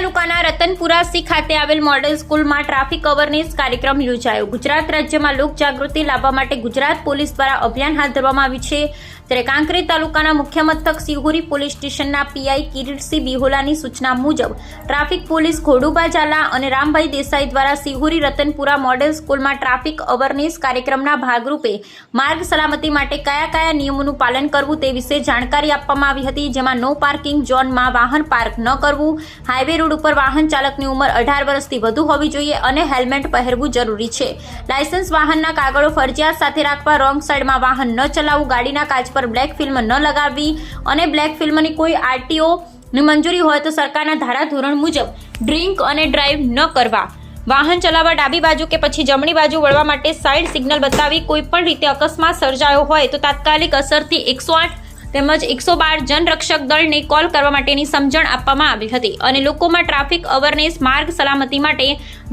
તાલુકાના રતનપુરા સી ખાતે આવેલ મોડેલ સ્કૂલમાં ટ્રાફિક અવેરનેસ કાર્યક્રમ યોજાયો। ગુજરાત રાજ્યમાં લોક જાગૃતિ લાવવા માટે ગુજરાત પોલીસ દ્વારા અભિયાન હાથ ધરવામાં આવ્યું છે। ત્યારે કાંકરેજ તાલુકાના મુખ્ય મથક સિહોરી પોલીસ સ્ટેશનના પીઆઈ કિરીટસિંહ બિહોલાની સૂચના મુજબ ટ્રાફિક પોલીસ ખોડુભા ઝાલા અને રામભાઈ દેસાઈ દ્વારા સિહોરી રતનપુરા મોડેલ સ્કૂલમાં ટ્રાફિક અવેરનેસ કાર્યક્રમના ભાગરૂપે માર્ગ સલામતી માટે કયા કયા નિયમોનું પાલન કરવું તે વિશે જાણકારી આપવામાં આવી હતી, જેમાં નો પાર્કિંગ ઝોનમાં વાહન પાર્ક ન કરવું, હાઈવે રોડ ઉપર વાહન ચાલકની ઉંમર 18 વર્ષથી વધુ હોવી જોઈએ અને હેલ્મેટ પહેરવું જરૂરી છે। લાયસન્સ વાહનના કાગળો ફરજિયાત સાથે રાખવા, રોંગ સાઈડમાં વાહન ન ચલાવવું, ગાડીના કાચ પર બ્લેક ફિલ્મ ન લગાવવી અને બ્લેક ફિલ્મની કોઈ આરટીઓ ની મંજૂરી હોય તો સરકારના ધારાધોરણ મુજબ ડ્રિંક અને ડ્રાઈવ ન કરવા, વાહન ચલાવવા ડાબી બાજુ કે પછી જમણી બાજુ વળવા માટે સાઈડ સિગ્નલ બતાવી, કોઈ પણ રીતે અકસ્માત સર્જાયો હોય તો તાત્કાલિક અસરથી 108 તેમજ 112 જનરક્ષક દળને કોલ કરવા માટેની સમજણ આપવામાં આવી હતી અને લોકોમાં ટ્રાફિક અવેરનેસ માર્ગ સલામતી માટે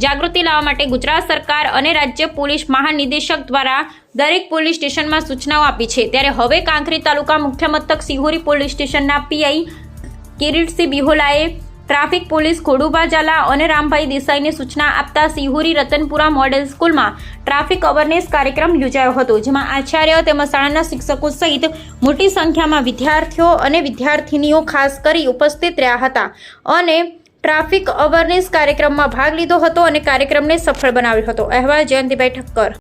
જાગૃતિ લાવવા માટે ગુજરાત સરકાર અને રાજ્ય પોલીસ મહાનિદેશક દ્વારા દરેક પોલીસ સ્ટેશનમાં સૂચનાઓ આપી છે। ત્યારે હવે કાંકરેજ તાલુકા મુખ્ય મથક સિહોરી પોલીસ સ્ટેશનના પીઆઈ કિરીટસિંહ બિહોલાએ ટ્રાફિક પોલીસ ખોડુભા ઝાલા અને રામભાઈ દેસાઈને સૂચના આપતા સિહોરી રતનપુરા મોડેલ સ્કૂલમાં ટ્રાફિક અવેરનેસ કાર્યક્રમ યોજાયો હતો, જેમાં આચાર્ય તેમજ શાળાના શિક્ષકો સહિત મોટી સંખ્યામાં વિદ્યાર્થીઓ અને વિદ્યાર્થિનીઓ ખાસ કરી ઉપસ્થિત રહ્યા હતા અને ટ્રાફિક અવેરનેસ કાર્યક્રમમાં ભાગ લીધો હતો અને કાર્યક્રમને સફળ બનાવ્યો હતો। અહેવાલ જયંતિભાઈ ઠક્કર।